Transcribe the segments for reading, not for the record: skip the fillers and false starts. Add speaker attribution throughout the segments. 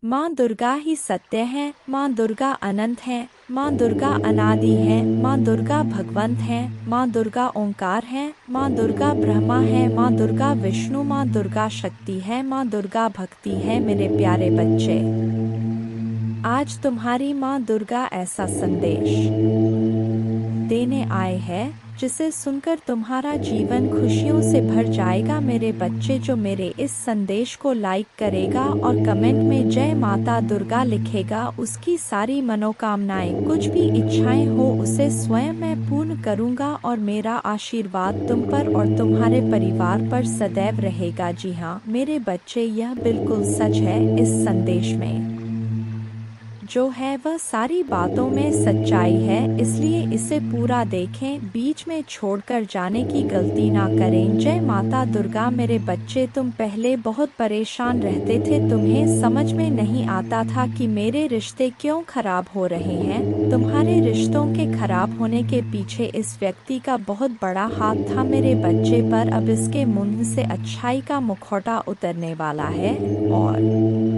Speaker 1: माँ दुर्गा ही सत्य है, माँ दुर्गा अनंत है, माँ दुर्गा अनादि है, माँ दुर्गा भगवंत है, माँ दुर्गा ओंकार है, माँ दुर्गा ब्रह्मा है, माँ दुर्गा विष्णु, माँ दुर्गा शक्ति है, माँ दुर्गा भक्ति है। मेरे प्यारे बच्चे, आज तुम्हारी माँ दुर्गा ऐसा संदेश देने आए हैं जिसे सुनकर तुम्हारा जीवन खुशियों से भर जाएगा। मेरे बच्चे, जो मेरे इस संदेश को लाइक करेगा और कमेंट में जय माता दुर्गा लिखेगा, उसकी सारी मनोकामनाएं, कुछ भी इच्छाएं हो, उसे स्वयं मैं पूर्ण करूंगा और मेरा आशीर्वाद तुम पर और तुम्हारे परिवार पर सदैव रहेगा। जी हाँ मेरे बच्चे, यह बिल्कुल सच है। इस संदेश में जो है वह सारी बातों में सच्चाई है, इसलिए इसे पूरा देखें, बीच में छोड़कर जाने की गलती ना करें। जय माता दुर्गा। मेरे बच्चे, तुम पहले बहुत परेशान रहते थे, तुम्हें समझ में नहीं आता था कि मेरे रिश्ते क्यों खराब हो रहे हैं। तुम्हारे रिश्तों के खराब होने के पीछे इस व्यक्ति का बहुत बड़ा हाथ था मेरे बच्चे, पर अब इसके मुंह से अच्छाई का मुखौटा उतरने वाला है और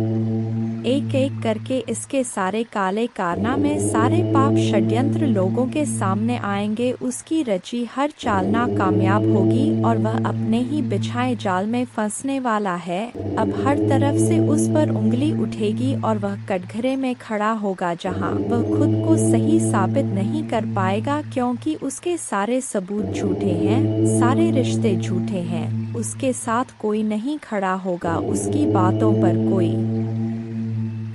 Speaker 1: एक एक करके इसके सारे काले कारनामे, सारे पाप षड्यंत्र लोगों के सामने आएंगे। उसकी रची हर चाल नाकामयाब होगी और वह अपने ही बिछाए जाल में फंसने वाला है। अब हर तरफ से उस पर उंगली उठेगी और वह कटघरे में खड़ा होगा जहां वह खुद को सही साबित नहीं कर पाएगा, क्योंकि उसके सारे सबूत झूठे हैं, सारे रिश्ते झूठे हैं। उसके साथ कोई नहीं खड़ा होगा, उसकी बातों पर कोई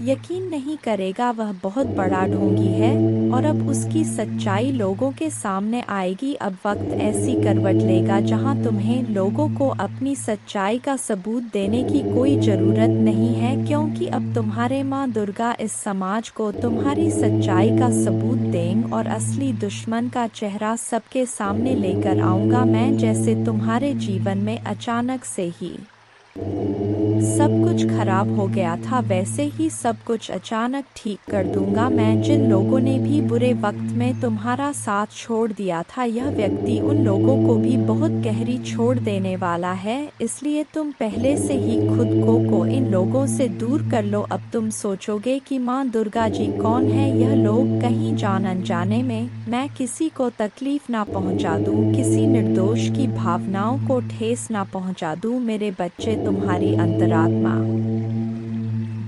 Speaker 1: यकीन नहीं करेगा। वह बहुत बड़ा ढोंगी है और अब उसकी सच्चाई लोगों के सामने आएगी। अब वक्त ऐसी करवट लेगा जहां तुम्हें लोगों को अपनी सच्चाई का सबूत देने की कोई जरूरत नहीं है, क्योंकि अब तुम्हारे माँ दुर्गा इस समाज को तुम्हारी सच्चाई का सबूत देंगे और असली दुश्मन का चेहरा सबके सामने लेकर आऊंगा मैं। जैसे तुम्हारे जीवन में अचानक से ही सब कुछ खराब हो गया था, वैसे ही सब कुछ अचानक ठीक कर दूंगा मैं। जिन लोगों ने भी बुरे वक्त में तुम्हारा साथ छोड़ दिया था, यह व्यक्ति उन लोगों को भी बहुत गहरी छोड़ देने वाला है, इसलिए तुम पहले से ही खुद को इन लोगों से दूर कर लो। अब तुम सोचोगे कि माँ दुर्गा जी कौन है, यह लोग कहीं जान अनजाने में मैं किसी को तकलीफ ना पहुँचा दूँ, किसी निर्दोष की भावनाओं को ठेस ना पहुँचा दूँ। मेरे बच्चे, तुम्हारी अंतरात्मा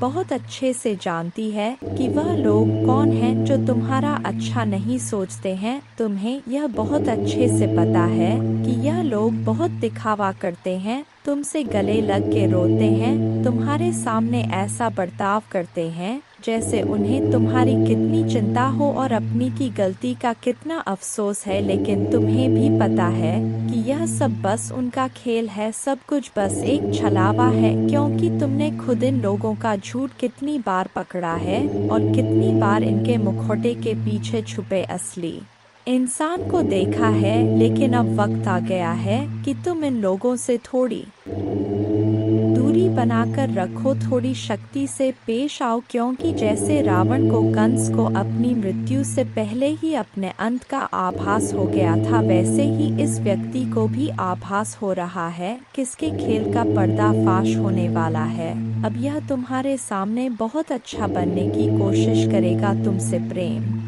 Speaker 1: बहुत अच्छे से जानती है कि वह लोग कौन हैं जो तुम्हारा अच्छा नहीं सोचते हैं। तुम्हें यह बहुत अच्छे से पता है कि यह लोग बहुत दिखावा करते हैं, तुमसे गले लग के रोते हैं, तुम्हारे सामने ऐसा बर्ताव करते हैं जैसे उन्हें तुम्हारी कितनी चिंता हो और अपनी की गलती का कितना अफसोस है। लेकिन तुम्हें भी पता है कि यह सब बस उनका खेल है, सब कुछ बस एक छलावा है, क्योंकि तुमने खुद इन लोगों का झूठ कितनी बार पकड़ा है और कितनी बार इनके मुखौटे के पीछे छुपे असली इंसान को देखा है। लेकिन अब वक्त आ गया है कि तुम इन लोगों से थोड़ी दूरी बनाकर रखो, थोड़ी शक्ति से पेश आओ, क्योंकि जैसे रावण को, कंस को अपनी मृत्यु से पहले ही अपने अंत का आभास हो गया था, वैसे ही इस व्यक्ति को भी आभास हो रहा है किसके खेल का पर्दाफाश होने वाला है। अब यह तुम्हारे सामने बहुत अच्छा बनने की कोशिश करेगा, तुमसे प्रेम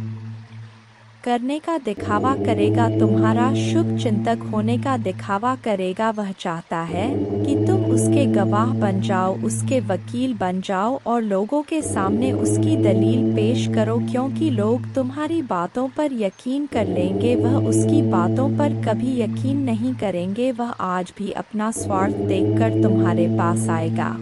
Speaker 1: करने का दिखावा करेगा, तुम्हारा शुभ चिंतक होने का दिखावा करेगा। वह चाहता है कि तुम उसके गवाह बन जाओ, उसके वकील बन जाओ और लोगों के सामने उसकी दलील पेश करो, क्योंकि लोग तुम्हारी बातों पर यकीन कर लेंगे, वह उसकी बातों पर कभी यकीन नहीं करेंगे। वह आज भी अपना स्वार्थ देखकर तुम्हारे पास आएगा,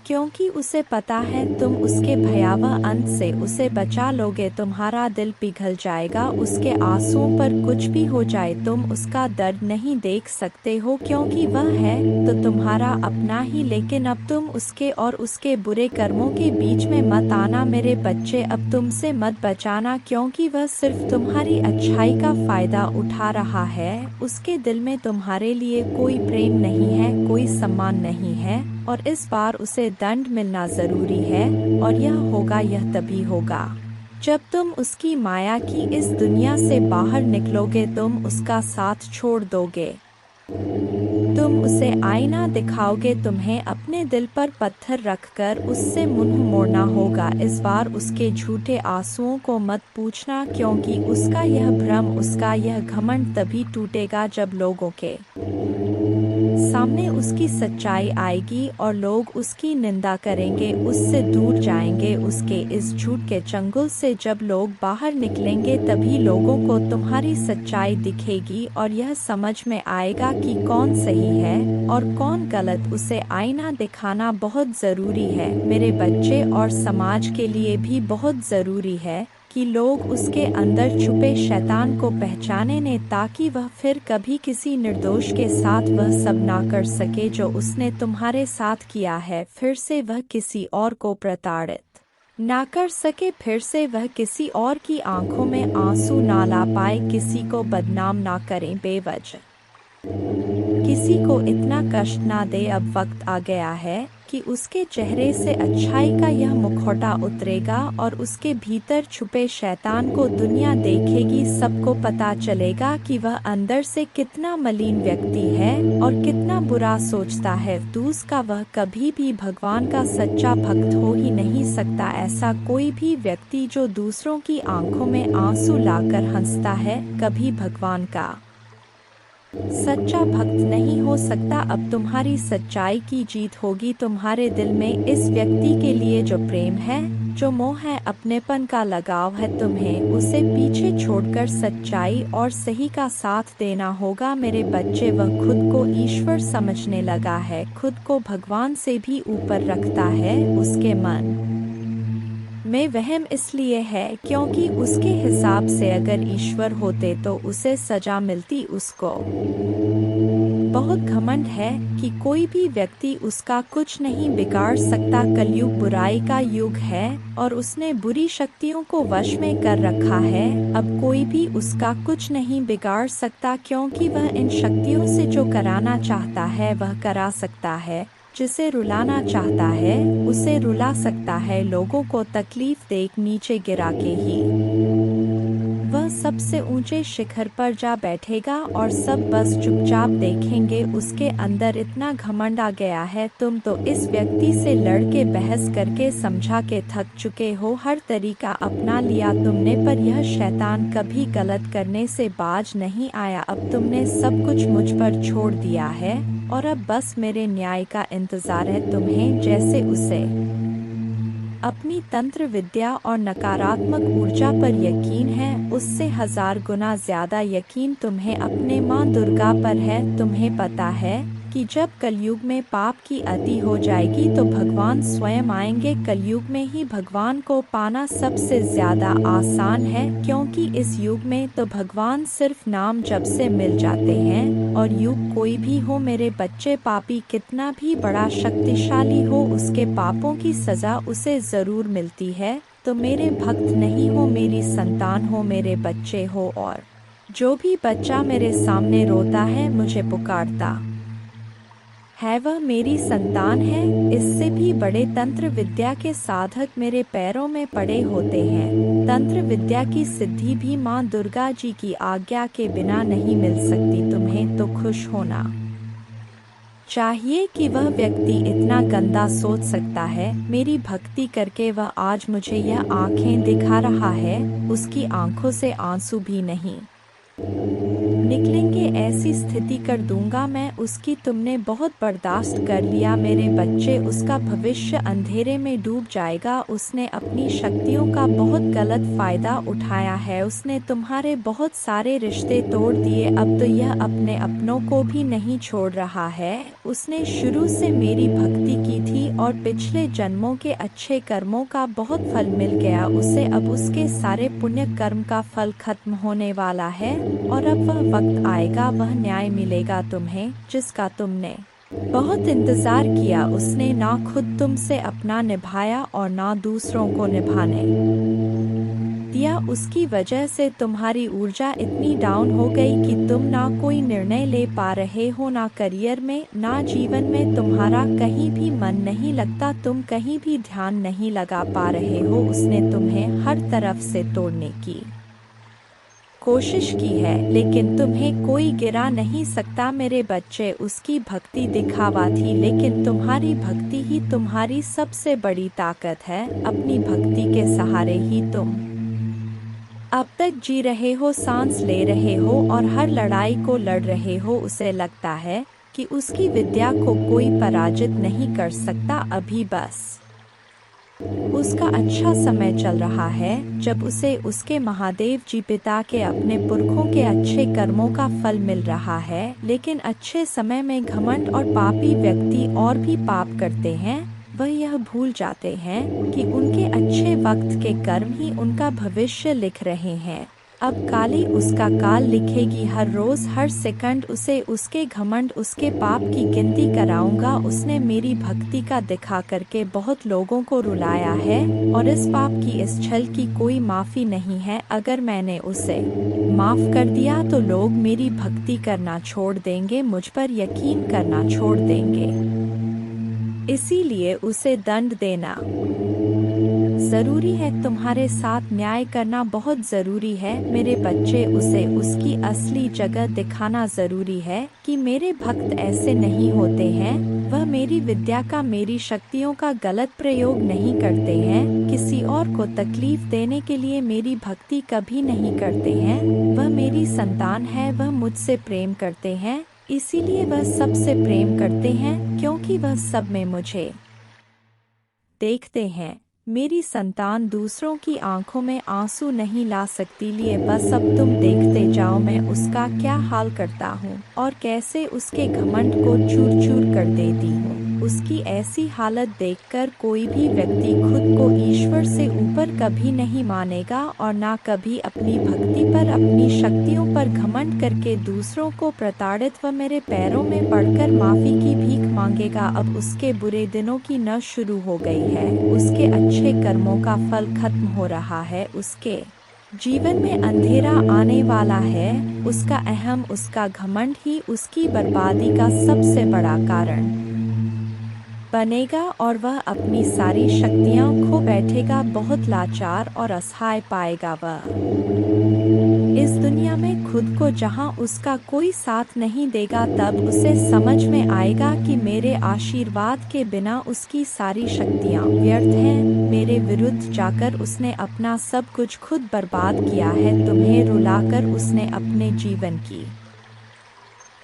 Speaker 1: क्योंकि उसे पता है तुम उसके भयावह अंत से उसे बचा लोगे। तुम्हारा दिल पिघल जाएगा, उसके आंसुओं पर कुछ भी हो जाए तुम उसका दर्द नहीं देख सकते हो, क्योंकि वह है तो तुम्हारा अपना ही। लेकिन अब तुम उसके और उसके बुरे कर्मों के बीच में मत आना मेरे बच्चे, अब तुमसे मत बचाना, क्योंकि वह सिर्फ तुम्हारी अच्छाई का फायदा उठा रहा है। उसके दिल में तुम्हारे लिए कोई प्रेम नहीं है, कोई सम्मान नहीं है और इस बार उसे दंड मिलना जरूरी है। और यह तभी होगा जब तुम उसकी माया की इस दुनिया से बाहर निकलोगे, तुम उसका साथ छोड़ दोगे, तुम उसे आईना दिखाओगे, तुम्हें अपने दिल पर पत्थर रखकर उससे मुंह मोड़ना होगा। इस बार उसके झूठे आंसुओं को मत पूछना, क्योंकि उसका यह भ्रम, उसका यह घमंड तभी टूटेगा जब लोगों के सामने उसकी सच्चाई आएगी और लोग उसकी निंदा करेंगे, उससे दूर जाएंगे। उसके इस झूठ के चंगुल से जब लोग बाहर निकलेंगे तभी लोगों को तुम्हारी सच्चाई दिखेगी और यह समझ में आएगा कि कौन सही है और कौन गलत। उसे आईना दिखाना बहुत ज़रूरी है मेरे बच्चे, और समाज के लिए भी बहुत ज़रूरी है कि लोग उसके अंदर छुपे शैतान को पहचाने ने, ताकि वह फिर कभी किसी निर्दोष के साथ वह सब ना कर सके जो उसने तुम्हारे साथ किया है। फिर से वह किसी और को प्रताड़ित ना कर सके, फिर से वह किसी और की आंखों में आंसू ना ला पाए, किसी को बदनाम ना करें बेवजह, किसी को इतना कष्ट ना दे। अब वक्त आ गया है कि उसके चेहरे से अच्छाई का यह मुखौटा उतरेगा और उसके भीतर छुपे शैतान को दुनिया देखेगी। सबको पता चलेगा कि वह अंदर से कितना मलिन व्यक्ति है और कितना बुरा सोचता है। दूसरा, वह कभी भी भगवान का सच्चा भक्त हो ही नहीं सकता। ऐसा कोई भी व्यक्ति जो दूसरों की आंखों में आंसू लाकर हंसता है, कभी भगवान का सच्चा भक्त नहीं हो सकता। अब तुम्हारी सच्चाई की जीत होगी। तुम्हारे दिल में इस व्यक्ति के लिए जो प्रेम है, जो मोह है, अपनेपन का लगाव है, तुम्हें उसे पीछे छोड़कर सच्चाई और सही का साथ देना होगा मेरे बच्चे। वह खुद को ईश्वर समझने लगा है, खुद को भगवान से भी ऊपर रखता है। उसके मन में वहम इसलिए है क्योंकि उसके हिसाब से अगर ईश्वर होते तो उसे सजा मिलती। उसको बहुत घमंड है कि कोई भी व्यक्ति उसका कुछ नहीं बिगाड़ सकता। कलयुग बुराई का युग है और उसने बुरी शक्तियों को वश में कर रखा है। अब कोई भी उसका कुछ नहीं बिगाड़ सकता, क्योंकि वह इन शक्तियों से जो कराना चाहता है वह करा सकता है, जिसे रुलाना चाहता है उसे रुला सकता है। लोगों को तकलीफ देख नीचे गिरा के ही वह सबसे ऊंचे शिखर पर जा बैठेगा और सब बस चुपचाप देखेंगे। उसके अंदर इतना घमंड आ गया है। तुम तो इस व्यक्ति से लड़ के बहस करके समझा के थक चुके हो, हर तरीका अपना लिया तुमने, पर यह शैतान कभी गलत करने से बाज नहीं आया। अब तुमने सब कुछ मुझ पर छोड़ दिया है और अब बस मेरे न्याय का इंतजार है तुम्हें। जैसे उसे अपनी तंत्र विद्या और नकारात्मक ऊर्जा पर यकीन है, उससे 1000 गुना ज्यादा यकीन तुम्हें अपने माँ दुर्गा पर है। तुम्हें पता है कि जब कलयुग में पाप की अति हो जाएगी तो भगवान स्वयं आएंगे। कलयुग में ही भगवान को पाना सबसे ज्यादा आसान है, क्योंकि इस युग में तो भगवान सिर्फ नाम जप से मिल जाते हैं। और युग कोई भी हो मेरे बच्चे, पापी कितना भी बड़ा शक्तिशाली हो, उसके पापों की सजा उसे जरूर मिलती है। तो मेरे भक्त नहीं हो, मेरी संतान हो, मेरे बच्चे हो। और जो भी बच्चा मेरे सामने रोता है, मुझे पुकारता है, वह मेरी संतान है। इससे भी बड़े तंत्र विद्या के साधक मेरे पैरों में पड़े होते हैं। तंत्र विद्या की सिद्धि भी माँ दुर्गा जी की आज्ञा के बिना नहीं मिल सकती। तुम्हें तो खुश होना चाहिए कि वह व्यक्ति इतना गंदा सोच सकता है। मेरी भक्ति करके वह आज मुझे यह आंखें दिखा रहा है। उसकी आंखों से आंसू भी नहीं निकलेंगे, ऐसी स्थिति कर दूंगा मैं उसकी। तुमने बहुत बर्दाश्त कर लिया मेरे बच्चे, उसका भविष्य अंधेरे में डूब जाएगा। उसने अपनी शक्तियों का बहुत गलत फायदा उठाया है। उसने तुम्हारे बहुत सारे रिश्ते तोड़ दिए। अब तो यह अपने अपनों को भी नहीं छोड़ रहा है। उसने शुरू से मेरी भक्ति की थी और पिछले जन्मों के अच्छे कर्मों का बहुत फल मिल गया उसे। अब उसके सारे पुण्य कर्म का फल खत्म होने वाला है और अब वह वक्त आएगा, वह न्याय मिलेगा तुम्हें, जिसका तुमने बहुत इंतजार किया। उसने ना खुद तुमसे अपना निभाया और ना दूसरों को निभाने दिया। उसकी वजह से तुम्हारी ऊर्जा इतनी डाउन हो गई कि तुम ना कोई निर्णय ले पा रहे हो, ना करियर में, ना जीवन में। तुम्हारा कहीं भी मन नहीं लगता, तुम कहीं भी ध्यान नहीं लगा पा रहे हो। उसने तुम्हें हर तरफ से तोड़ने की कोशिश की है, लेकिन तुम्हें कोई गिरा नहीं सकता मेरे बच्चे। उसकी भक्ति दिखावा थी, लेकिन तुम्हारी भक्ति ही तुम्हारी सबसे बड़ी ताकत है। अपनी भक्ति के सहारे ही तुम अब तक जी रहे हो, सांस ले रहे हो और हर लड़ाई को लड़ रहे हो। उसे लगता है कि उसकी विद्या को कोई पराजित नहीं कर सकता। अभी बस उसका अच्छा समय चल रहा है, जब उसे उसके महादेव जी पिता के अपने पुरखों के अच्छे कर्मों का फल मिल रहा है। लेकिन अच्छे समय में घमंड और पापी व्यक्ति और भी पाप करते हैं। वह यह भूल जाते हैं कि उनके अच्छे वक्त के कर्म ही उनका भविष्य लिख रहे हैं। अब काली उसका काल लिखेगी। हर रोज हर सेकंड उसे उसके घमंड, उसके पाप की गिनती कराऊंगा। उसने मेरी भक्ति का दिखा करके बहुत लोगों को रुलाया है, और इस पाप की, इस छल की कोई माफी नहीं है। अगर मैंने उसे माफ कर दिया तो लोग मेरी भक्ति करना छोड़ देंगे, मुझ पर यकीन करना छोड़ देंगे। इसीलिए उसे दंड देना जरूरी है। तुम्हारे साथ न्याय करना बहुत जरूरी है मेरे बच्चे। उसे उसकी असली जगह दिखाना जरूरी है कि मेरे भक्त ऐसे नहीं होते हैं। वह मेरी विद्या का, मेरी शक्तियों का गलत प्रयोग नहीं करते हैं। किसी और को तकलीफ देने के लिए मेरी भक्ति कभी नहीं करते हैं। वह मेरी संतान है, वह मुझसे प्रेम करते हैं। इसीलिए वह सबसे प्रेम करते हैं, क्योंकि वह सब में मुझे देखते हैं। मेरी संतान दूसरों की आंखों में आंसू नहीं ला सकती। लिए बस अब तुम देखते जाओ मैं उसका क्या हाल करता हूँ और कैसे उसके घमंड को चूर चूर कर देती हूँ। उसकी ऐसी हालत देखकर कोई भी व्यक्ति खुद को ईश्वर से ऊपर कभी नहीं मानेगा, और ना कभी अपनी भक्ति पर, अपनी शक्तियों पर घमंड करके दूसरों को प्रताड़ित व मेरे पैरों में पड़कर माफी की भीख मांगेगा। अब उसके बुरे दिनों की न शुरू हो गई है, उसके अच्छे कर्मों का फल खत्म हो रहा है। उसके जीवन में अंधेरा आने वाला है। उसका अहम, उसका घमंड ही उसकी बर्बादी का सबसे बड़ा कारण बनेगा, और वह अपनी सारी शक्तियां खो बैठेगा। बहुत लाचार और असहाय पाएगा वह इस दुनिया में खुद को, जहां उसका कोई साथ नहीं देगा। तब उसे समझ में आएगा कि मेरे आशीर्वाद के बिना उसकी सारी शक्तियां व्यर्थ हैं। मेरे विरुद्ध जाकर उसने अपना सब कुछ खुद बर्बाद किया है। तुम्हें रुलाकर उसने अपने जीवन की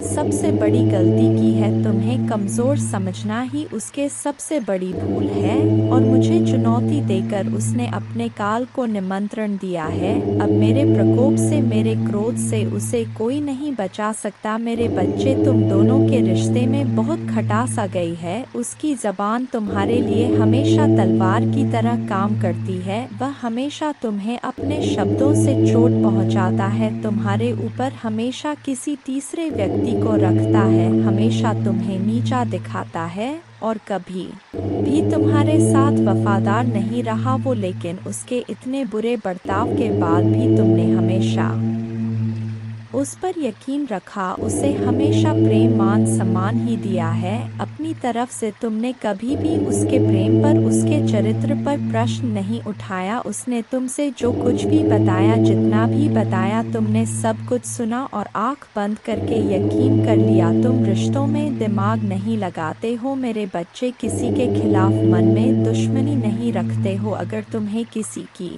Speaker 1: सबसे बड़ी गलती की है। तुम्हें कमजोर समझना ही उसके सबसे बड़ी भूल है, और मुझे चुनौती देकर उसने अपने काल को निमंत्रण दिया है। अब मेरे प्रकोप से, मेरे क्रोध से उसे कोई नहीं बचा सकता। मेरे बच्चे, तुम दोनों के रिश्ते में बहुत खटास आ गई है। उसकी जबान तुम्हारे लिए हमेशा तलवार की तरह काम करती है। वह हमेशा तुम्हें अपने शब्दों से चोट पहुंचाता है, तुम्हारे ऊपर हमेशा किसी तीसरे व्यक्ति को रखता है, हमेशा तुम्हें नीचा दिखाता है, और कभी भी तुम्हारे साथ वफादार नहीं रहा वो। लेकिन उसके इतने बुरे बर्ताव के बाद भी तुमने हमेशा उस पर यकीन रखा, उसे हमेशा प्रेम, मान, सम्मान ही दिया है। अपनी तरफ से तुमने कभी भी उसके प्रेम पर, उसके चरित्र पर प्रश्न नहीं उठाया। उसने तुमसे जो कुछ भी बताया, जितना भी बताया, तुमने सब कुछ सुना और आंख बंद करके यकीन कर लिया। तुम रिश्तों में दिमाग नहीं लगाते हो मेरे बच्चे, किसी के खिलाफ मन में दुश्मनी नहीं रखते हो। अगर तुम्हें किसी की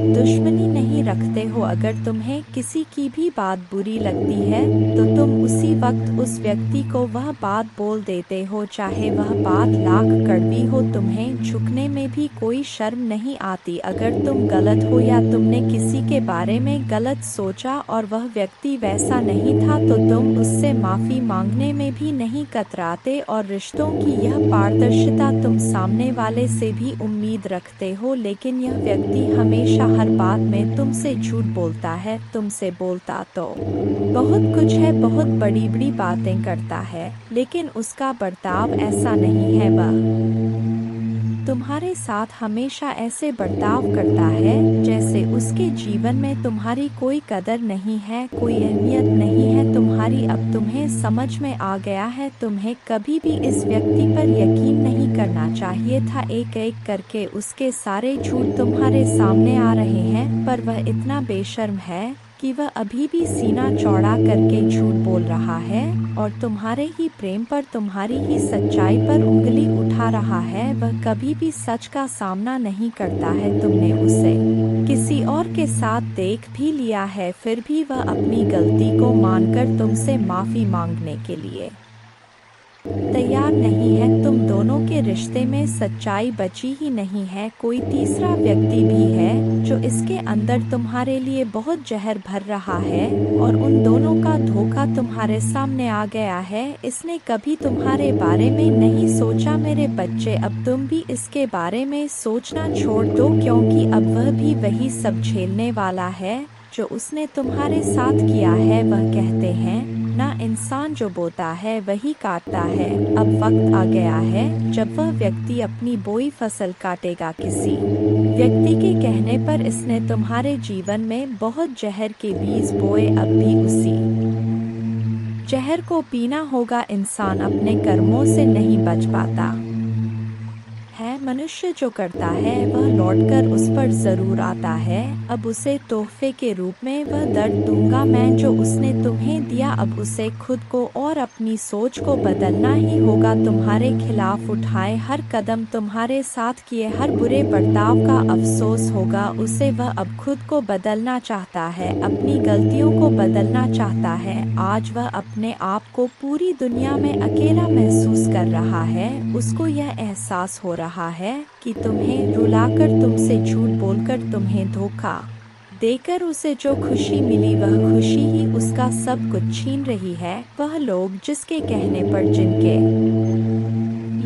Speaker 1: दुश्मनी नहीं रखते हो, अगर तुम्हें किसी की भी बात बुरी लगती है, तो तुम उसी वक्त उस व्यक्ति को वह बात बोल देते हो, चाहे वह बात लाख कड़वी हो। तुम्हें झुकने में भी कोई शर्म नहीं आती। अगर तुम गलत हो या तुमने किसी के बारे में गलत सोचा और वह व्यक्ति वैसा नहीं था, तो तुम उससे माफी मांगने में भी नहीं कतराते। और रिश्तों की यह पारदर्शिता तुम सामने वाले से भी उम्मीद रखते हो, लेकिन यह व्यक्ति हमेशा हर बात में तुमसे झूठ बोलता है। तुमसे बोलता तो बहुत कुछ है, बहुत बड़ी बड़ी बातें करता है, लेकिन उसका बर्ताव ऐसा नहीं है। वह तुम्हारे साथ हमेशा ऐसे बर्ताव करता है जैसे उसके जीवन में तुम्हारी कोई कदर नहीं है, कोई अहमियत नहीं है तुम्हारी। अब तुम्हें समझ में आ गया है, तुम्हें कभी भी इस व्यक्ति पर यकीन नहीं करना चाहिए था। एक एक करके उसके सारे झूठ तुम्हारे सामने आ रहे हैं, पर वह इतना बेशर्म है कि वह अभी भी सीना चौड़ा करके झूठ बोल रहा है और तुम्हारे ही प्रेम पर, तुम्हारी ही सच्चाई पर उंगली उठा रहा है। वह कभी भी सच का सामना नहीं करता है। तुमने उसे किसी और के साथ देख भी लिया है, फिर भी वह अपनी गलती को मानकर तुमसे माफी मांगने के लिए तैयार नहीं है। तुम दोनों के रिश्ते में सच्चाई बची ही नहीं है। कोई तीसरा व्यक्ति भी है जो इसके अंदर तुम्हारे लिए बहुत जहर भर रहा है और उन दोनों का धोखा तुम्हारे सामने आ गया है। इसने कभी तुम्हारे बारे में नहीं सोचा मेरे बच्चे। अब तुम भी इसके बारे में सोचना छोड़ दो, क्योंकि अब वह भी वही सब झेलने वाला है जो उसने तुम्हारे साथ किया है। वह कहते हैं ना, इंसान जो बोता है वही काटता है। अब वक्त आ गया है जब वह व्यक्ति अपनी बोई फसल काटेगा। किसी व्यक्ति के कहने पर इसने तुम्हारे जीवन में बहुत जहर के बीज बोए, अब भी उसी जहर को पीना होगा। इंसान अपने कर्मों से नहीं बच पाता है। मनुष्य जो करता है वह लौटकर उस पर जरूर आता है। अब उसे तोहफे के रूप में वह दर्द दूंगा मैं जो उसने तुम्हें दिया। अब उसे खुद को और अपनी सोच को बदलना ही होगा। तुम्हारे खिलाफ उठाए हर कदम, तुम्हारे साथ किए हर बुरे बर्ताव का अफसोस होगा उसे। वह अब खुद को बदलना चाहता है, अपनी गलतियों को बदलना चाहता है। आज वह अपने आप को पूरी दुनिया में अकेला महसूस कर रहा है। उसको यह एहसास हो रहा है कि तुम्हें रुलाकर, तुमसे झूठ बोलकर, तुम्हें धोखा देकर उसे जो खुशी मिली वह खुशी ही उसका सब कुछ छीन रही है। वह लोग जिसके कहने पर, जिनके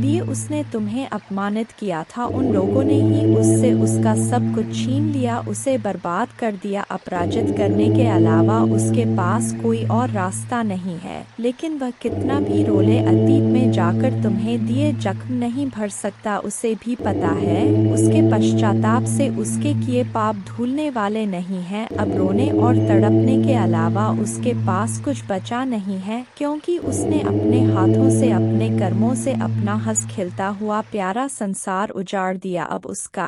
Speaker 1: लिए उसने तुम्हें अपमानित किया था, उन लोगों ने ही उससे उसका सब कुछ छीन लिया, उसे बर्बाद कर दिया। अपराजित करने के अलावा उसके पास कोई और रास्ता नहीं है। लेकिन वह कितना भी रोले, अतीत में जाकर तुम्हें दिए जख्म नहीं भर सकता। उसे भी पता है उसके पश्चाताप से उसके किए पाप धुलने वाले नहीं हैं। अब रोने और तड़पने के अलावा उसके पास कुछ बचा नहीं है, क्योंकि उसने अपने हाथों से, अपने कर्मों से अपना हंस खिलता हुआ प्यारा संसार उजाड़ दिया। अब उसका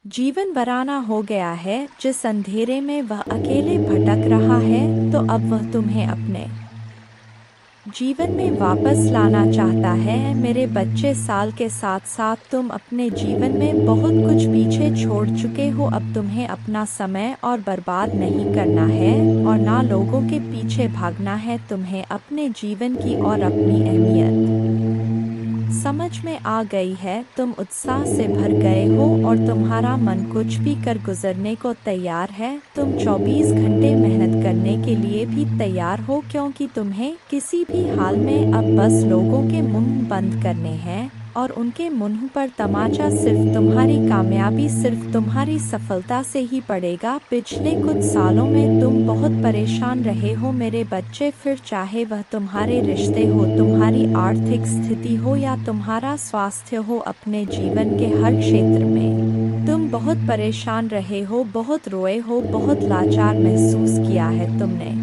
Speaker 1: जीवन वीराना हो गया है। जिस अंधेरे में वह अकेले भटक रहा है, तो अब वह तुम्हें अपने जीवन में वापस लाना चाहता है। मेरे बच्चे, साल के साथ साथ तुम अपने जीवन में बहुत कुछ पीछे छोड़ चुके हो। अब तुम्हें अपना समय और बर्बाद नहीं करना है और ना लोगों के पीछे भागना है। तुम्हें अपने जीवन की और अपनी अहमियत समझ में आ गई है। तुम उत्साह से भर गए हो और तुम्हारा मन कुछ भी कर गुजरने को तैयार है। तुम 24 घंटे मेहनत करने के लिए भी तैयार हो, क्योंकि तुम्हें किसी भी हाल में अब बस लोगों के मुंह बंद करने हैं और उनके मुंह पर तमाचा सिर्फ तुम्हारी कामयाबी, सिर्फ तुम्हारी सफलता से ही पड़ेगा। पिछले कुछ सालों में तुम बहुत परेशान रहे हो मेरे बच्चे, फिर चाहे वह तुम्हारे रिश्ते हो, तुम्हारी आर्थिक स्थिति हो या तुम्हारा स्वास्थ्य हो, अपने जीवन के हर क्षेत्र में तुम बहुत परेशान रहे हो, बहुत रोए हो, बहुत लाचार महसूस किया है तुमने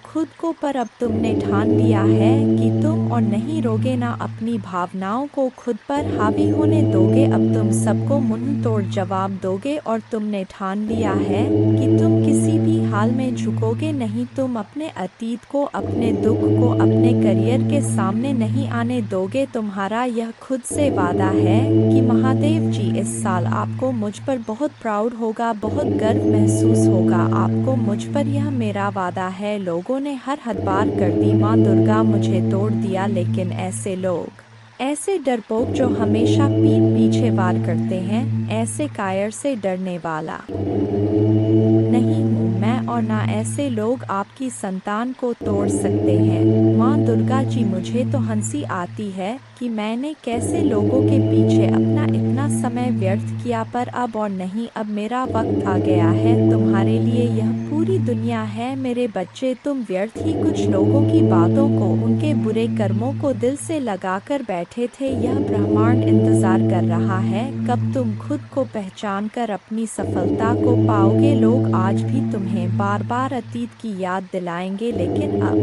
Speaker 1: खुद को। पर अब तुमने ठान लिया है कि तुम और नहीं रोगे, ना अपनी भावनाओं को खुद पर हावी होने दोगे। अब तुम सबको मुंह तोड़ जवाब दोगे और तुमने ठान लिया है कि तुम किसी भी हाल में झुकोगे नहीं। तुम अपने अतीत को, अपने दुख को, अपने करियर के सामने नहीं आने दोगे। तुम्हारा यह खुद से वादा है कि महादेव जी, इस साल आपको मुझ पर बहुत प्राउड होगा, बहुत गर्व महसूस होगा आपको मुझ पर। यह मेरा वादा है। लोगों ने हर हद पार कर दी, माँ दुर्गा मुझे तोड़ दिया, लेकिन ऐसे लोग, ऐसे डरपोक जो हमेशा पीठ पीछे वार करते हैं, ऐसे कायर से डरने वाला नहीं हूँ मैं, और ना ऐसे लोग आपकी संतान को तोड़ सकते हैं। माँ दुर्गा जी, मुझे तो हंसी आती है कि मैंने कैसे लोगों के पीछे अपना इतना समय समय व्यर्थ किया, पर अब और नहीं, अब मेरा वक्त आ गया है। तुम्हारे लिए यह पूरी दुनिया है मेरे बच्चे। तुम व्यर्थ ही कुछ लोगों की बातों को, उनके बुरे कर्मों को दिल से लगाकर बैठे थे। यह ब्रह्मांड इंतजार कर रहा है कब तुम खुद को पहचान कर अपनी सफलता को पाओगे। लोग आज भी तुम्हें बार बार अतीत की याद दिलाएंगे, लेकिन अब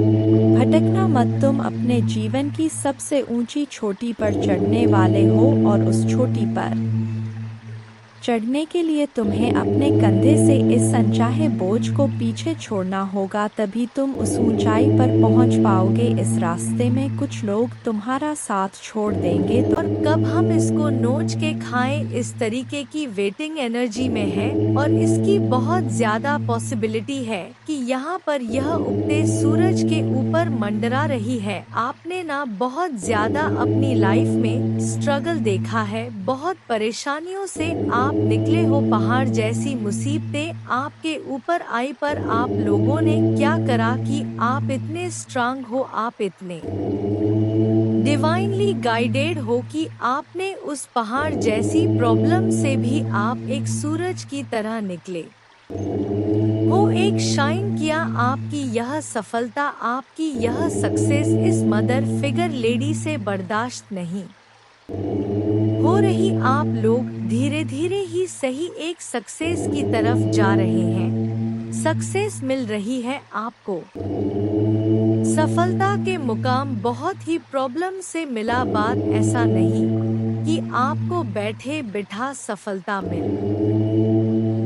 Speaker 1: भटकना मत। तुम अपने जीवन की सबसे ऊंची चोटी पर चढ़ने वाले हो, और उस चोटी पर चढ़ने के लिए तुम्हें अपने कंधे से इस अनचाहे बोझ को पीछे छोड़ना होगा, तभी तुम उस ऊंचाई पर पहुंच पाओगे। इस रास्ते में कुछ लोग तुम्हारा साथ छोड़ देंगे, और कब हम इसको नोच के खाएं, इस तरीके की वेटिंग एनर्जी में है। और इसकी बहुत ज्यादा पॉसिबिलिटी है कि यहाँ पर यह उगते सूरज के ऊपर मंडरा रही है। आपने ना बहुत ज्यादा अपनी लाइफ में स्ट्रगल देखा है, बहुत परेशानियों से आप निकले हो। पहाड़ जैसी मुसीबतें आपके ऊपर आई, पर आप लोगों ने क्या करा कि आप इतने स्ट्रांग हो, आप इतने डिवाइनली गाइडेड हो कि आपने उस पहाड़ जैसी प्रॉब्लम से भी आप एक सूरज की तरह निकले हो, एक शाइन किया। आपकी यह सफलता, आपकी यह सक्सेस इस मदर फिगर लेडी से बर्दाश्त नहीं हो रही। आप लोग धीरे धीरे ही सही एक सक्सेस की तरफ जा रहे हैं। सक्सेस मिल रही है आपको। सफलता के मुकाम बहुत ही प्रॉब्लम से मिला। बात ऐसा नहीं कि आपको बैठे बिठा सफलता मिल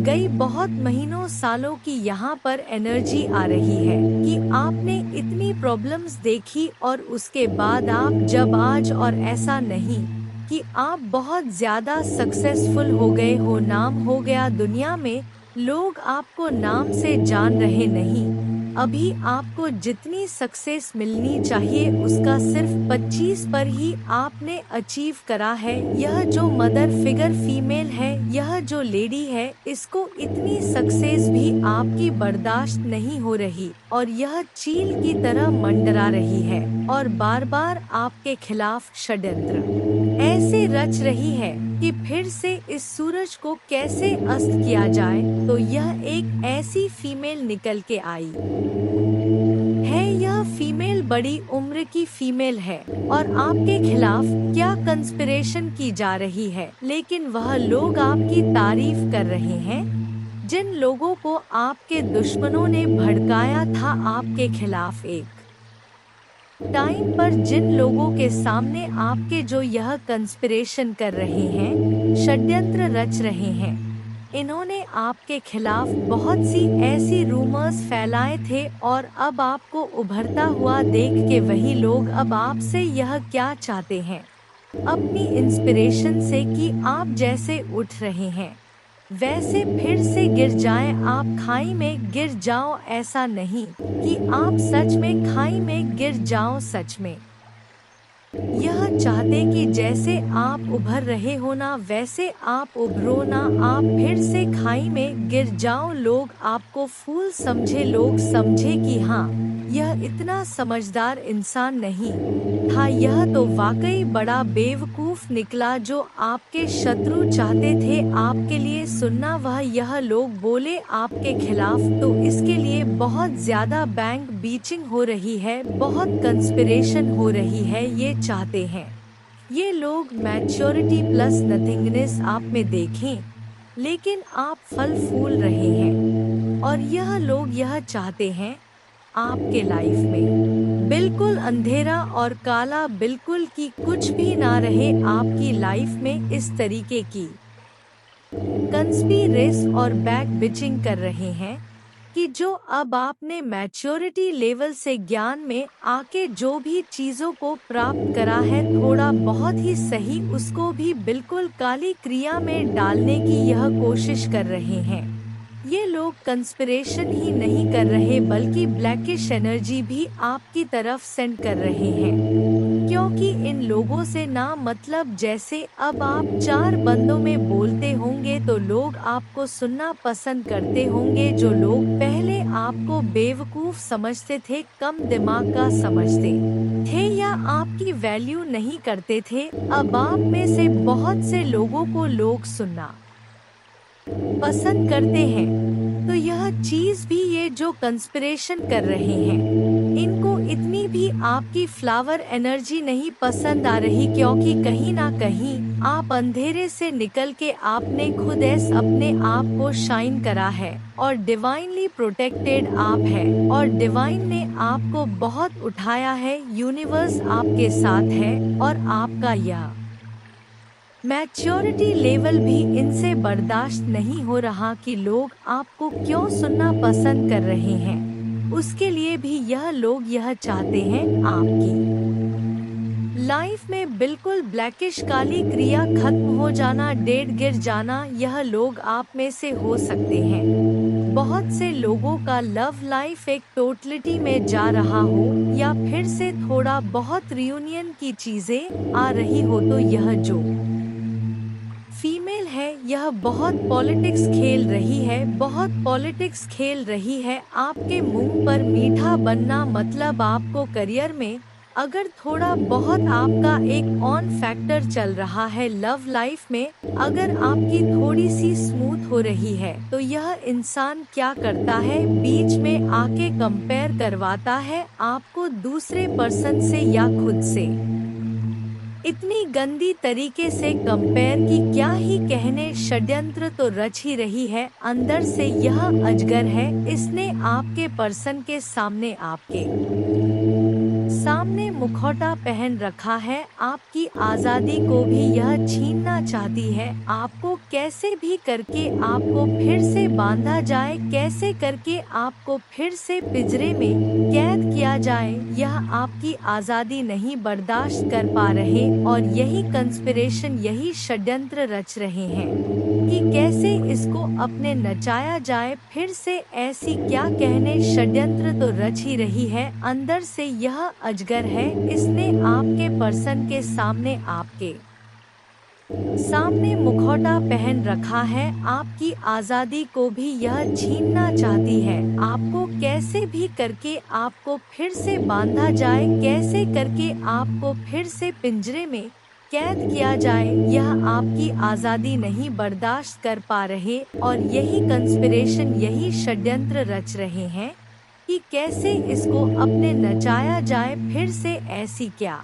Speaker 1: गई। बहुत महीनों सालों की यहाँ पर एनर्जी आ रही है कि आपने इतनी प्रॉब्लम्स देखी, और उसके बाद आप जब आज, और ऐसा नहीं कि आप बहुत ज्यादा सक्सेसफुल हो गए हो, नाम हो गया दुनिया में, लोग आपको नाम से जान रहे नहीं। अभी आपको जितनी सक्सेस मिलनी चाहिए उसका सिर्फ 25 पर ही आपने अचीव करा है। यह जो मदर फिगर फीमेल है, यह जो लेडी है, इसको इतनी सक्सेस भी आपकी बर्दाश्त नहीं हो रही, और यह चील की तरह मंडरा रही है, और बार बार आपके खिलाफ षड्यंत्र ऐसे रच रही है कि फिर से इस सूरज को कैसे अस्त किया जाए। तो यह एक ऐसी फीमेल निकल के आई है। यह फीमेल बड़ी उम्र की फीमेल है, और आपके खिलाफ क्या कंस्पिरेशन की जा रही है, लेकिन वह लोग आपकी तारीफ कर रहे हैं। जिन लोगों को आपके दुश्मनों ने भड़काया था आपके खिलाफ, एक टाइम पर जिन लोगों के सामने आपके जो यह कंस्पिरेशन कर रहे हैं, षड्यंत्र रच रहे हैं, इन्होंने आपके खिलाफ बहुत सी ऐसी रूमर्स फैलाए थे, और अब आपको उभरता हुआ देख के वही लोग अब आपसे यह क्या चाहते हैं, अपनी इंस्पिरेशन से कि आप जैसे उठ रहे हैं वैसे फिर से गिर जाएं, आप खाई में गिर जाओ। ऐसा नहीं कि आप सच में खाई में गिर जाओ, सच में यह चाहते कि जैसे आप उभर रहे हो ना, वैसे आप उभरो ना, आप फिर से खाई में गिर जाओ। लोग आपको फूल समझे, लोग समझे कि हाँ, यह इतना समझदार इंसान नहीं था, यह तो वाकई बड़ा बेवकूफ निकला। जो आपके शत्रु चाहते थे आपके लिए सुनना, वह यह लोग बोले आपके खिलाफ, तो इसके लिए बहुत ज्यादा बैंक बीचिंग हो रही है, बहुत कंस्पिरेशन हो रही है। ये चाहते हैं ये लोग मैच्योरिटी प्लस नथिंगनेस आप में देखें, लेकिन आप फल फूल रहे हैं, और यह लोग यह चाहते हैं आपके लाइफ में बिल्कुल अंधेरा और काला, बिल्कुल कि कुछ भी ना रहे आपकी लाइफ में। इस तरीके की कंस्पिरेसी और बैक बिचिंग कर रहे हैं कि जो अब आपने मैच्योरिटी लेवल से ज्ञान में आके जो भी चीजों को प्राप्त करा है, थोड़ा बहुत ही सही, उसको भी बिल्कुल काली क्रिया में डालने की यह कोशिश कर रहे हैं। ये लोग कंस्पिरेशन ही नहीं कर रहे, बल्कि ब्लैकिश एनर्जी भी आपकी तरफ सेंड कर रहे हैं, क्योंकि इन लोगों से ना मतलब जैसे अब आप 4 बंदों में बोलते होंगे तो लोग आपको सुनना पसंद करते होंगे। जो लोग पहले आपको बेवकूफ समझते थे, कम दिमाग का समझते थे या आपकी वैल्यू नहीं करते थे, अब आप में से बहुत से लोगों को लोग सुनना पसंद करते हैं। तो यह चीज भी, ये जो कंस्पिरेशन कर रहे हैं, इनको इतनी भी आपकी फ्लावर एनर्जी नहीं पसंद आ रही, क्योंकि कहीं ना कहीं आप अंधेरे से निकल के आपने खुद अपने आप को शाइन करा है और डिवाइनली प्रोटेक्टेड आप है और डिवाइन ने आपको बहुत उठाया है। यूनिवर्स आपके साथ है और आपका यह मैच्योरिटी लेवल भी इनसे बर्दाश्त नहीं हो रहा कि लोग आपको क्यों सुनना पसंद कर रहे हैं। उसके लिए भी यह लोग यह चाहते हैं आपकी लाइफ में बिल्कुल ब्लैकिश काली क्रिया खत्म हो जाना, डेड गिर जाना। यह लोग आप में से हो सकते हैं बहुत से लोगों का लव लाइफ एक टोटलिटी में जा रहा हो या फिर से थोड़ा बहुत रियूनियन की चीजें आ रही हो। तो यह जो फीमेल है यह बहुत पॉलिटिक्स खेल रही है, बहुत पॉलिटिक्स खेल रही है। आपके मुंह पर मीठा बनना मतलब आपको करियर में अगर थोड़ा बहुत आपका एक ऑन फैक्टर चल रहा है लव लाइफ में, अगर आपकी थोड़ी सी स्मूथ हो रही है तो यह इंसान क्या करता है, बीच में आके कंपेयर करवाता है आपको दूसरे पर्सन से या खुद से। इतनी गंदी तरीके से कंपेयर की क्या ही कहने, षड्यंत्र तो रच ही रही है। अंदर से यह अजगर है, इसने आपके पर्सन के सामने आपके सामने मुखौटा पहन रखा है। आपकी आजादी को भी यह छीनना चाहती है। आपको कैसे भी करके आपको फिर से बांधा जाए, कैसे करके आपको फिर से पिंजरे में कैद किया जाए, यह आपकी आजादी नहीं बर्दाश्त कर पा रहे और यही कंस्पिरेशन, यही षड्यंत्र रच रहे हैं कि कैसे इसको अपने नचाया जाए फिर से। ऐसी क्या कहने, षड्यंत्र तो रच ही रही है। अंदर से यह अजगर है, इसने आपके पर्सन के सामने आपके सामने मुखौटा पहन रखा है। आपकी आजादी को भी यह छीनना चाहती है। आपको कैसे भी करके आपको फिर से बांधा जाए, कैसे करके आपको फिर से पिंजरे में कैद किया जाए, यह आपकी आजादी नहीं बर्दाश्त कर पा रहे और यही कंस्पिरेशन, यही षड्यंत्र रच रहे हैं कि कैसे इसको अपने नचाया जाए फिर से। ऐसी क्या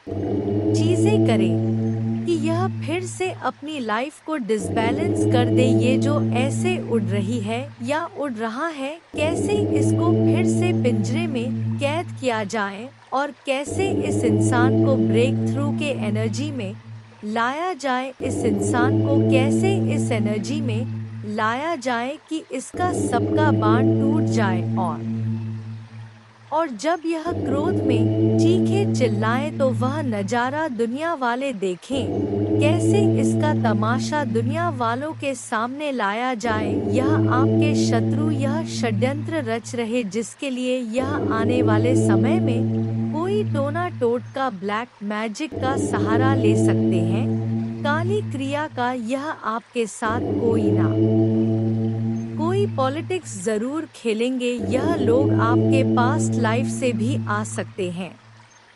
Speaker 1: चीजें करें कि यह फिर से अपनी लाइफ को डिसबैलेंस कर दे। ये जो ऐसे उड़ रही है या उड़ रहा है, कैसे इसको फिर से पिंजरे में कैद किया जाए और कैसे इस इंसान को ब्रेक थ्रू के एनर्जी में लाया जाए, इस इंसान को कैसे इस एनर्जी में लाया जाए कि इसका सबका बांध टूट जाए और जब यह क्रोध में चीखे चिल्लाए तो वह नजारा दुनिया वाले देखें, कैसे इसका तमाशा दुनिया वालों के सामने लाया जाए। यह आपके शत्रु यह षड्यंत्र रच रहे, जिसके लिए यह आने वाले समय में कोई टोना टोटका ब्लैक मैजिक का सहारा ले सकते हैं, काली क्रिया का। यह आपके साथ कोई ना कोई पॉलिटिक्स जरूर खेलेंगे। यह लोग आपके पास्ट लाइफ से भी आ सकते हैं।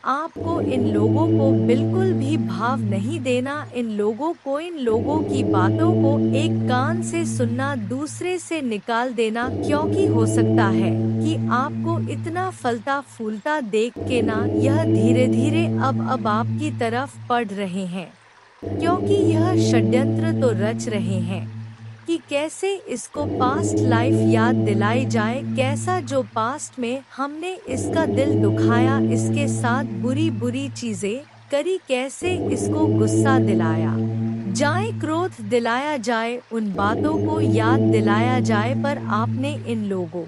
Speaker 1: आपको इन लोगों को बिल्कुल भी भाव नहीं देना। इन लोगों को, इन लोगों की बातों को एक कान से सुनना, दूसरे से निकाल देना, क्योंकि हो सकता है कि आपको इतना फलता फूलता देख के ना यह धीरे धीरे अब आपकी तरफ पड़ रहे हैं, क्योंकि यह षड्यंत्र तो रच रहे हैं कि कैसे इसको पास्ट लाइफ याद दिलाई जाए, कैसा जो पास्ट में हमने इसका दिल दुखाया, इसके साथ बुरी बुरी चीजें करी, कैसे इसको गुस्सा दिलाया जाए, क्रोध दिलाया जाए, उन बातों को याद दिलाया जाए। पर आपने इन लोगों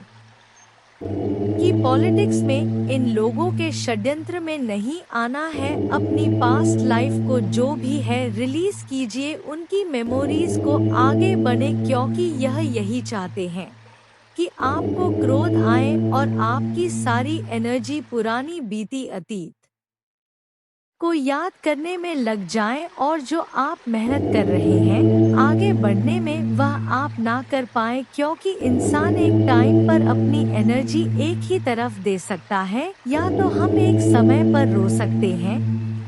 Speaker 1: कि पॉलिटिक्स में, इन लोगों के षड्यंत्र में नहीं आना है। अपनी पास्ट लाइफ को जो भी है रिलीज कीजिए, उनकी मेमोरीज को आगे बढ़े, क्योंकि यह यही चाहते हैं कि आपको क्रोध आए और आपकी सारी एनर्जी पुरानी बीती अतीत को याद करने में लग जाएं और जो आप मेहनत कर रहे हैं आगे बढ़ने में वह आप ना कर पाए, क्योंकि इंसान एक टाइम पर अपनी एनर्जी एक ही तरफ दे सकता है। या तो हम एक समय पर रो सकते हैं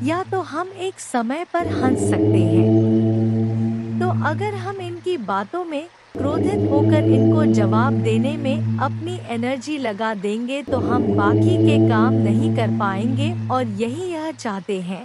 Speaker 1: या तो हम एक समय पर हंस सकते हैं। तो अगर हम इनकी बातों में क्रोधित होकर इनको जवाब देने में अपनी एनर्जी लगा देंगे तो हम बाकी के काम नहीं कर पाएंगे, और यही यह चाहते हैं।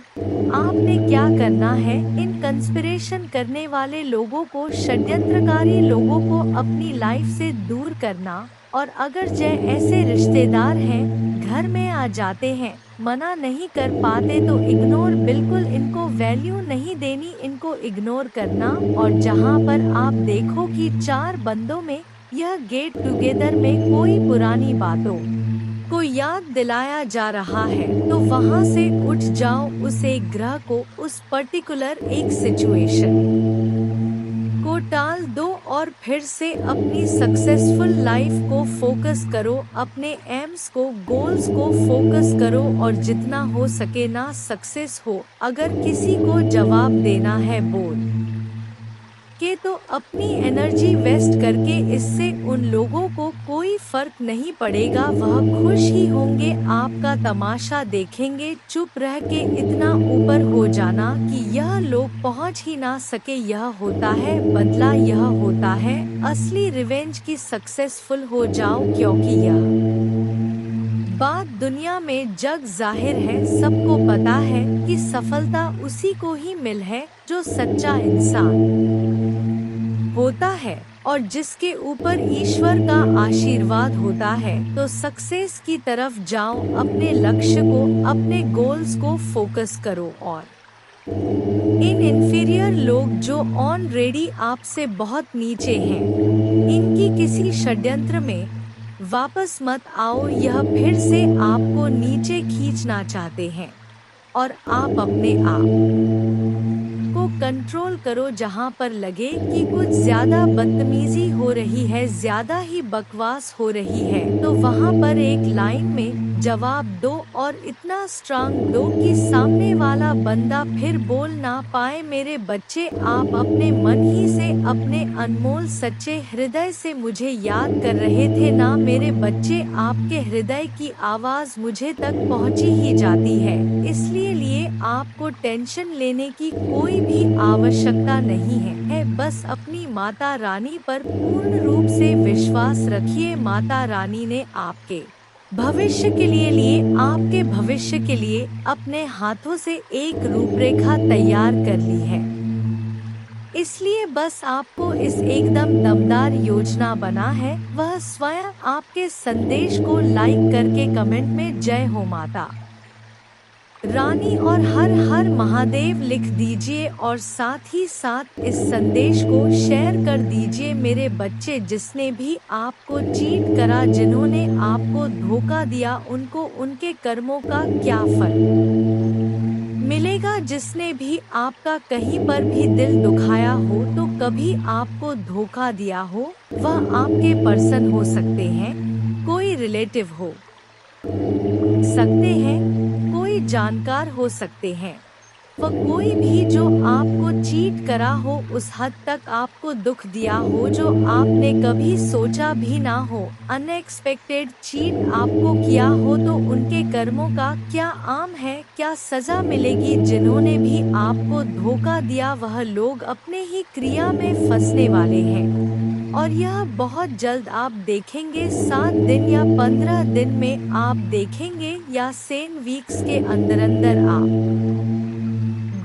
Speaker 1: आपने क्या करना है, इन कंस्पिरेशन करने वाले लोगों को, षड्यंत्रकारी लोगों को अपनी लाइफ से दूर करना। और अगर ऐसे रिश्तेदार हैं घर में आ जाते हैं, मना नहीं कर पाते तो इग्नोर, बिल्कुल इनको वैल्यू नहीं देनी, इनको इग्नोर करना। और जहां पर आप देखो कि 4 बंदों में यह गेट टुगेदर में कोई पुरानी बातों को याद दिलाया जा रहा है तो वहां से उठ जाओ, उस एक ग्रह को, उस पर्टिकुलर एक सिचुएशन को टाल दो और फिर से अपनी सक्सेसफुल लाइफ को फोकस करो, अपने एम्स को, गोल्स को फोकस करो और जितना हो सके ना सक्सेस हो। अगर किसी को जवाब देना है बोल के तो अपनी एनर्जी वेस्ट करके, इससे उन लोगों को कोई फर्क नहीं पड़ेगा, वह खुश ही होंगे, आपका तमाशा देखेंगे। चुप रह के इतना ऊपर हो जाना कि यह लोग पहुंच ही ना सके, यह होता है बदला, यह होता है असली रिवेंज की सक्सेसफुल हो जाओ, क्योंकि यह बात दुनिया में जग जाहिर है, सबको पता है कि सफलता उसी को ही मिल है जो सच्चा इंसान होता है और जिसके ऊपर ईश्वर का आशीर्वाद होता है। तो सक्सेस की तरफ जाओ, अपने लक्ष्य को, अपने गोल्स को फोकस करो। और इन इंफीरियर लोग जो ऑलरेडी आपसे बहुत नीचे हैं, इनकी किसी षड्यंत्र में वापस मत आओ, यह फिर से आपको नीचे खींचना चाहते हैं। और आप अपने आप को कंट्रोल करो, जहां पर लगे कि कुछ ज्यादा बदतमीजी हो रही है, ज्यादा ही बकवास हो रही है, तो वहां पर एक लाइन में जवाब दो और इतना स्ट्रांग दो कि सामने वाला बंदा फिर बोल ना पाए। मेरे बच्चे, आप अपने मन ही से, अपने अनमोल सच्चे हृदय से मुझे याद कर रहे थे ना मेरे बच्चे, आपके हृदय की आवाज मुझे तक पहुंची ही जाती है। इसलिए आपको टेंशन लेने की कोई भी आवश्यकता नहीं है, बस अपनी माता रानी पर पूर्ण रूप से विश्वास रखिए। माता रानी ने आपके भविष्य के लिए आपके भविष्य के लिए अपने हाथों से एक रूपरेखा तैयार कर ली है। इसलिए बस आपको इस एकदम दमदार योजना बना है, वह स्वयं आपके संदेश को लाइक करके कमेंट में जय हो माता रानी और हर हर महादेव लिख दीजिए और साथ ही साथ इस संदेश को शेयर कर दीजिए। मेरे बच्चे, जिसने भी आपको चीट करा, जिन्होंने आपको धोखा दिया, उनको उनके कर्मों का क्या फल मिलेगा। जिसने भी आपका कहीं पर भी दिल दुखाया हो, तो कभी आपको धोखा दिया हो, वह आपके पर्सन हो सकते हैं, कोई रिलेटिव हो सकते हैं, कोई जानकार हो सकते हैं, वह कोई भी जो आपको चीट करा हो, उस हद तक आपको दुख दिया हो जो आपने कभी सोचा भी ना हो, अनएक्सपेक्टेड चीट आपको किया हो, तो उनके कर्मों का क्या आम है, क्या सजा मिलेगी। जिन्होंने भी आपको धोखा दिया, वह लोग अपने ही क्रिया में फंसने वाले हैं और यह बहुत जल्द आप देखेंगे। 7 दिन या 15 दिन में आप देखेंगे, या 10 वीक्स के अंदर आप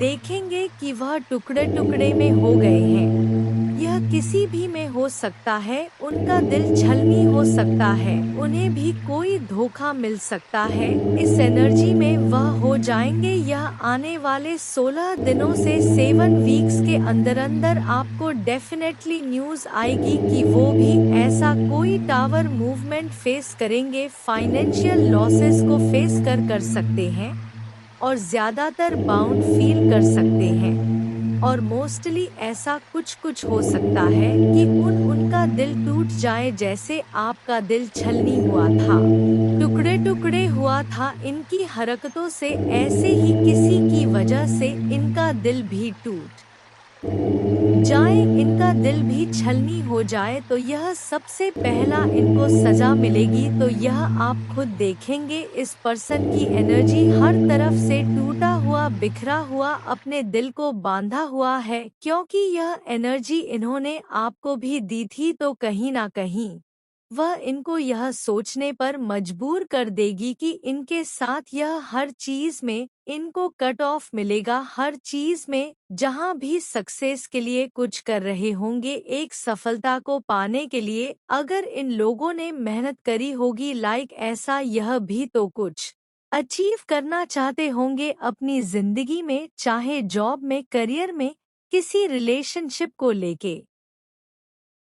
Speaker 1: देखेंगे कि वह टुकड़े टुकड़े में हो गए हैं। यह किसी भी में हो सकता है, उनका दिल छलनी हो सकता है, उन्हें भी कोई धोखा मिल सकता है। इस एनर्जी में वह हो जाएंगे। यह आने वाले 16 दिनों से 7 वीक्स के अंदर आपको डेफिनेटली न्यूज आएगी कि वो भी ऐसा कोई टावर मूवमेंट फेस करेंगे, फाइनेंशियल लॉसेस को फेस कर सकते हैं और ज्यादातर बाउंड फील कर सकते हैं। और मोस्टली ऐसा कुछ हो सकता है कि उनका दिल टूट जाए, जैसे आपका दिल छलनी हुआ था, टुकड़े टुकड़े हुआ था इनकी हरकतों से। ऐसे ही किसी की वजह से इनका दिल भी टूट जाए, इनका दिल भी छलनी हो जाए, तो यह सबसे पहला इनको सजा मिलेगी। तो यह आप खुद देखेंगे, इस पर्सन की एनर्जी हर तरफ से टूटा हुआ, बिखरा हुआ, अपने दिल को बांधा हुआ है, क्योंकि यह एनर्जी इन्होंने आपको भी दी थी। तो कहीं ना कहीं वह इनको यह सोचने पर मजबूर कर देगी कि इनके साथ यह हर चीज में इनको कट ऑफ मिलेगा। हर चीज में जहां भी सक्सेस के लिए कुछ कर रहे होंगे, एक सफलता को पाने के लिए अगर इन लोगों ने मेहनत करी होगी, लाइक ऐसा यह भी तो कुछ अचीव करना चाहते होंगे अपनी जिंदगी में, चाहे जॉब में, करियर में, किसी रिलेशनशिप को लेके।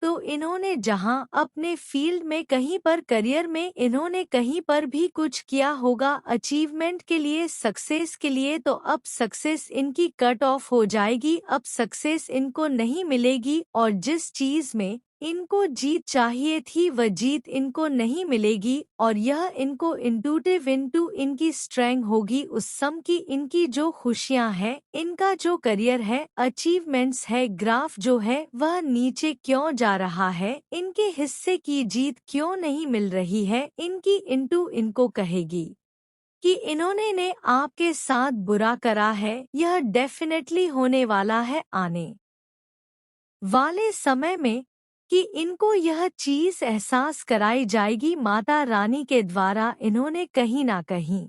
Speaker 1: तो इन्होंने जहां अपने फील्ड में, कहीं पर करियर में इन्होंने कहीं पर भी कुछ किया होगा अचीवमेंट के लिए, सक्सेस के लिए, तो अब सक्सेस इनकी कट ऑफ हो जाएगी। अब सक्सेस इनको नहीं मिलेगी और जिस चीज में इनको जीत चाहिए थी वह जीत इनको नहीं मिलेगी। और यह इनको इंटूटिव इनटू इनकी स्ट्रेंथ होगी उस सम की, इनकी जो खुशियां हैं, इनका जो करियर है, अचीवमेंट्स है, ग्राफ जो है वह नीचे क्यों जा रहा है, इनके हिस्से की जीत क्यों नहीं मिल रही है, इनकी इंटू इनको कहेगी कि इन्होंने ने आपके साथ बुरा करा है। यह डेफिनेटली होने वाला है आने वाले समय में कि इनको यह चीज एहसास कराई जाएगी माता रानी के द्वारा। इन्होंने कहीं ना कहीं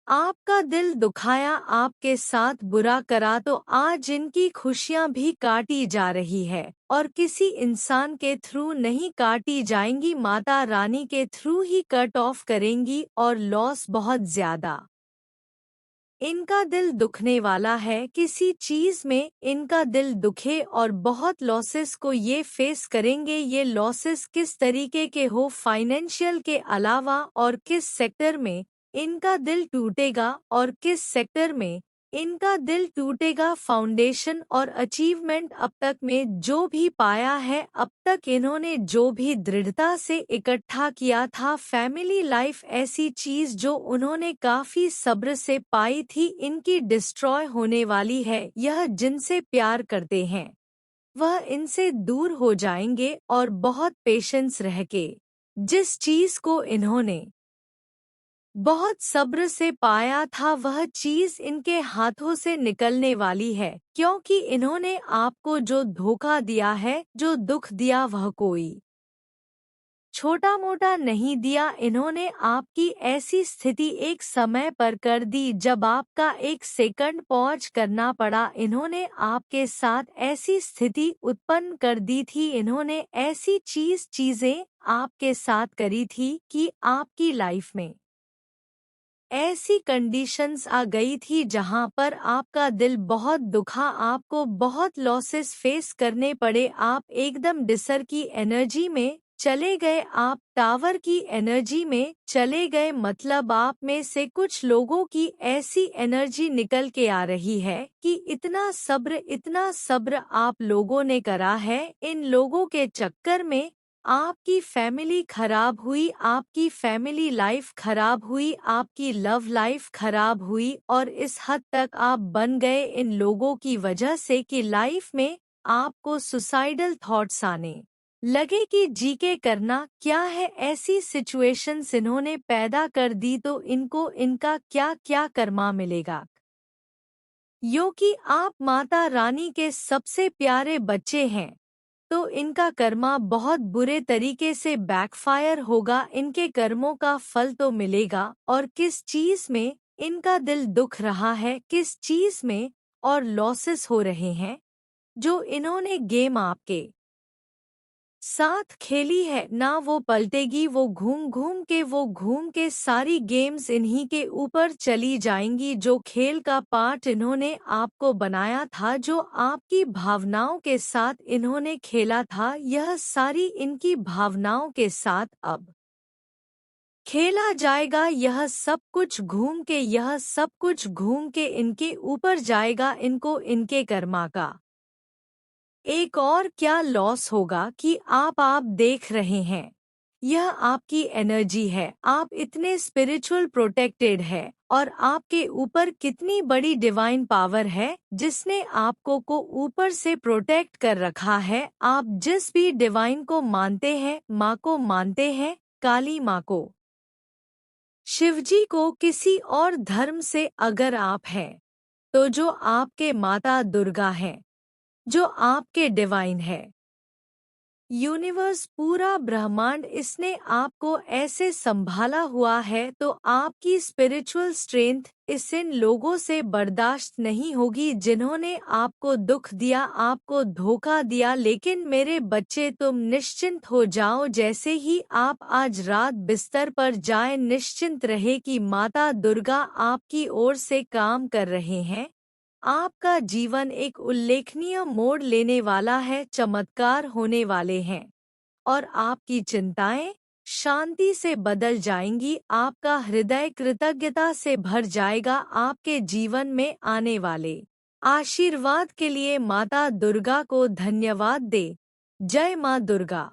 Speaker 1: आपका दिल दुखाया, आपके साथ बुरा करा, तो आज इनकी खुशियां भी काटी जा रही है और किसी इंसान के थ्रू नहीं काटी जाएंगी, माता रानी के थ्रू ही कट ऑफ करेंगी। और लॉस बहुत ज्यादा इनका दिल दुखने वाला है, किसी चीज में इनका दिल दुखे और बहुत लॉसेस को ये फेस करेंगे। ये लॉसेस किस तरीके के हो, फाइनेंशियल के अलावा, और किस सेक्टर में इनका दिल टूटेगा और किस सेक्टर में इनका दिल टूटेगा। फाउंडेशन और अचीवमेंट अब तक में जो भी पाया है, अब तक इन्होंने जो भी दृढ़ता से इकट्ठा किया था, फैमिली लाइफ ऐसी चीज जो उन्होंने काफी सब्र से पाई थी, इनकी डिस्ट्रॉय होने वाली है। यह जिनसे प्यार करते हैं वह इनसे दूर हो जाएंगे और बहुत पेशेंस रह के जिस चीज को इन्होंने बहुत सब्र से पाया था वह चीज इनके हाथों से निकलने वाली है, क्योंकि इन्होंने आपको जो धोखा दिया है, जो दुख दिया, वह कोई छोटा मोटा नहीं दिया। इन्होंने आपकी ऐसी स्थिति एक समय पर कर दी जब आपका एक सेकंड पॉज करना पड़ा। इन्होंने आपके साथ ऐसी स्थिति उत्पन्न कर दी थी, इन्होंने ऐसी चीजें आपके साथ करी थी कि आपकी लाइफ में ऐसी कंडीशंस आ गई थी जहां पर आपका दिल बहुत दुखा, आपको बहुत लॉसेस फेस करने पड़े। आप एकदम डिसर की एनर्जी में चले गए, आप टावर की एनर्जी में चले गए, मतलब आप में से कुछ लोगों की ऐसी एनर्जी निकल के आ रही है कि इतना सब्र आप लोगों ने करा है। इन लोगों के चक्कर में आपकी फैमिली खराब हुई, आपकी फैमिली लाइफ खराब हुई, आपकी लव लाइफ खराब हुई, और इस हद तक आप बन गए इन लोगों की वजह से कि लाइफ में आपको सुसाइडल थॉट्स आने लगे कि जी के करना क्या है। ऐसी सिचुएशंस इन्होंने पैदा कर दी, तो इनको इनका क्या क्या कर्मा मिलेगा। यो कि आप माता रानी के सबसे प्यारे बच्चे हैं, तो इनका कर्मा बहुत बुरे तरीके से बैकफायर होगा, इनके कर्मों का फल तो मिलेगा। और किस चीज में इनका दिल दुख रहा है, किस चीज में और लॉसेस हो रहे हैं, जो इन्होंने गेम आपके साथ खेली है ना, वो पलटेगी, वो घूम के सारी गेम्स इन्हीं के ऊपर चली जाएंगी। जो खेल का पार्ट इन्होंने आपको बनाया था, जो आपकी भावनाओं के साथ इन्होंने खेला था, यह सारी इनकी भावनाओं के साथ अब खेला जाएगा, यह सब कुछ घूम के, यह सब कुछ घूम के इनके ऊपर जाएगा, इनको इनके कर्मा का एक और क्या लॉस होगा कि आप देख रहे हैं, यह आपकी एनर्जी है, आप इतने स्पिरिचुअल प्रोटेक्टेड है और आपके ऊपर कितनी बड़ी डिवाइन पावर है जिसने आपको को ऊपर से प्रोटेक्ट कर रखा है। आप जिस भी डिवाइन को मानते हैं, माँ को मानते हैं, काली माँ को, शिवजी को, किसी और धर्म से अगर आप हैं तो जो आपके माता दुर्गा हैं, जो आपके डिवाइन है, यूनिवर्स, पूरा ब्रह्मांड, इसने आपको ऐसे संभाला हुआ है तो आपकी स्पिरिचुअल स्ट्रेंथ इस इन लोगों से बर्दाश्त नहीं होगी जिन्होंने आपको दुख दिया, आपको धोखा दिया। लेकिन मेरे बच्चे, तुम निश्चिंत हो जाओ, जैसे ही आप आज रात बिस्तर पर जाएं, निश्चिंत रहे कि माता दुर्गा आपकी ओर से काम कर रहे हैं। आपका जीवन एक उल्लेखनीय मोड़ लेने वाला है, चमत्कार होने वाले हैं और आपकी चिंताएं शांति से बदल जाएंगी, आपका हृदय कृतज्ञता से भर जाएगा। आपके जीवन में आने वाले आशीर्वाद के लिए माता दुर्गा को धन्यवाद दे। जय मां दुर्गा।